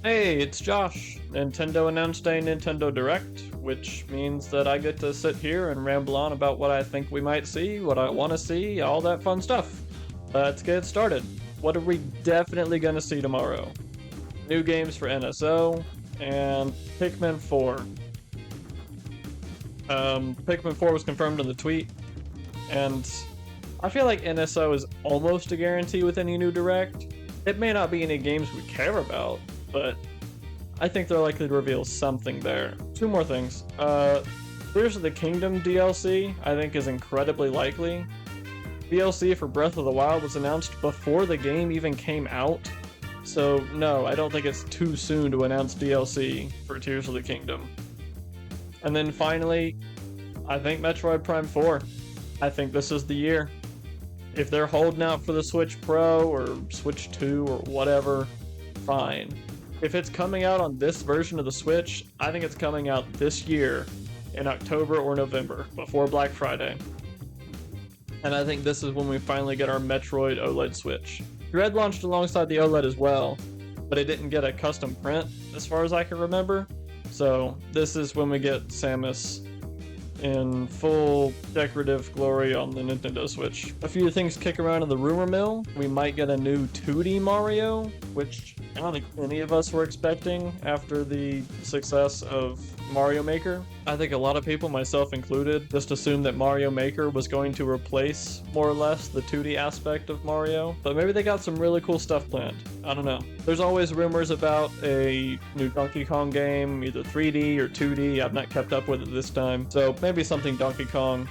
Hey, it's Josh. Nintendo announced a Nintendo Direct, which means that I get to sit here and ramble on about what I think we might see, what I want to see, all that fun stuff. Let's get started. What are we definitely going to see tomorrow? New games for NSO, and Pikmin 4. Pikmin 4 was confirmed in the tweet, and I feel like NSO is almost a guarantee with any new Direct. It may not be any games we care about, but I think they're likely to reveal something there. Two more things. Tears of the Kingdom DLC, I think, is incredibly likely. DLC for Breath of the Wild was announced before the game even came out, so no, I don't think it's too soon to announce DLC for Tears of the Kingdom. And then finally, I think Metroid Prime 4. I think this is the year. If they're holding out for the Switch Pro or Switch 2 or whatever, fine. If it's coming out on this version of the Switch, I think it's coming out this year in October or November, before Black Friday. And I think this is when we finally get our Metroid OLED Switch. Dread launched alongside the OLED as well, but it didn't get a custom print, as far as I can remember. So this is when we get Samus in full decorative glory on the Nintendo Switch. A few things kick around in the rumor mill. We might get a new 2D Mario, which I don't think any of us were expecting after the success of Mario Maker. I think a lot of people, myself included, just assumed that Mario Maker was going to replace, more or less, the 2D aspect of Mario. But maybe they got some really cool stuff planned. I don't know. There's always rumors about a new Donkey Kong game, either 3D or 2D. I've not kept up with it this time. So maybe something Donkey Kong.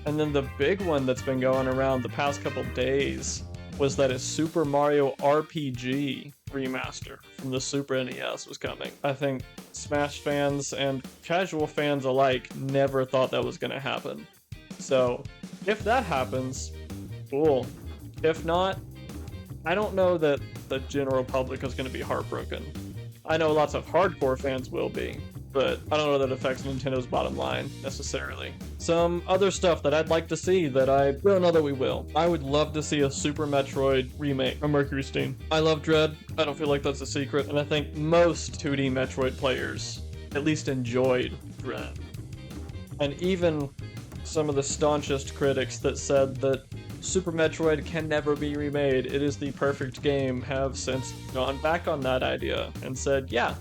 And then the big one that's been going around the past couple days was that a Super Mario RPG remaster from the Super NES was coming. I think Smash fans and casual fans alike never thought that was going to happen. So, if that happens, cool. If not, I don't know that the general public is going to be heartbroken. I know lots of hardcore fans will be, but I don't know that affects Nintendo's bottom line, necessarily. Some other stuff that I'd like to see that I don't know that we will. I would love to see a Super Metroid remake from Mercury Steam. I love Dread, I don't feel like that's a secret, and I think most 2D Metroid players at least enjoyed Dread. And even some of the staunchest critics that said that Super Metroid can never be remade, it is the perfect game, have since gone back on that idea and said, yeah,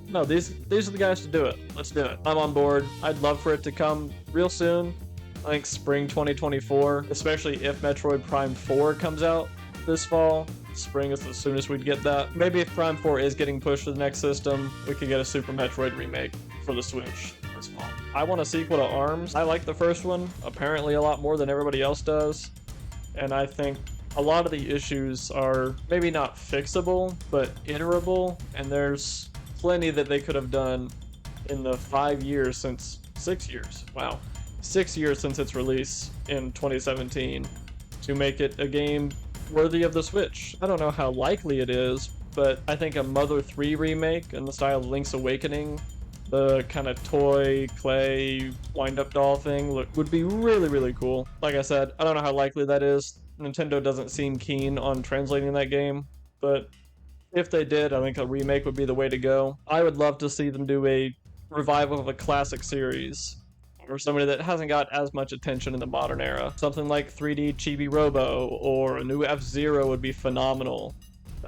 no, these are the guys to do it. Let's do it. I'm on board. I'd love for it to come real soon. I think spring 2024, especially if Metroid Prime 4 comes out this fall. Spring is as soon as we'd get that. Maybe if Prime 4 is getting pushed to the next system, we could get a Super Metroid remake for the Switch this fall. I want a sequel to ARMS. I like the first one, apparently a lot more than everybody else does. And I think a lot of the issues are maybe not fixable, but iterable, and there's plenty that they could have done in the 6 years since its release in 2017 to make it a game worthy of the Switch. I don't know how likely it is, but I think a Mother 3 remake in the style of Link's Awakening, the kind of toy, clay, wind-up doll thing, would be really, really cool. Like I said, I don't know how likely that is. Nintendo doesn't seem keen on translating that game, but if they did, I think a remake would be the way to go. I would love to see them do a revival of a classic series, or somebody that hasn't got as much attention in the modern era. Something like 3D Chibi Robo, or a new F-Zero would be phenomenal.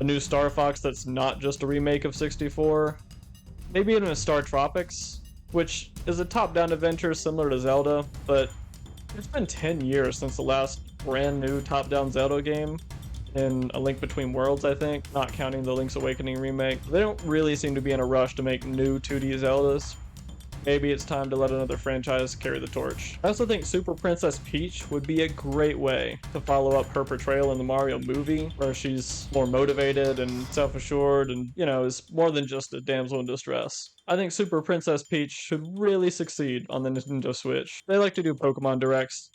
A new Star Fox that's not just a remake of 64. Maybe even a Star Tropics, which is a top-down adventure similar to Zelda, but it's been 10 years since the last brand new top-down Zelda game. In A Link Between Worlds, I think, not counting the Link's Awakening remake. They don't really seem to be in a rush to make new 2D Zeldas. Maybe it's time to let another franchise carry the torch. I also think Super Princess Peach would be a great way to follow up her portrayal in the Mario movie, where she's more motivated and self-assured and, is more than just a damsel in distress. I think Super Princess Peach should really succeed on the Nintendo Switch. They like to do Pokemon Directs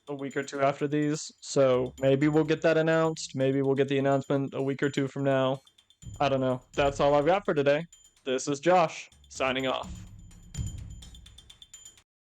a week or two after these, so maybe we'll get that announced. Maybe we'll get the announcement a week or two from now. I don't know. That's all I've got for today. This is Josh, signing off.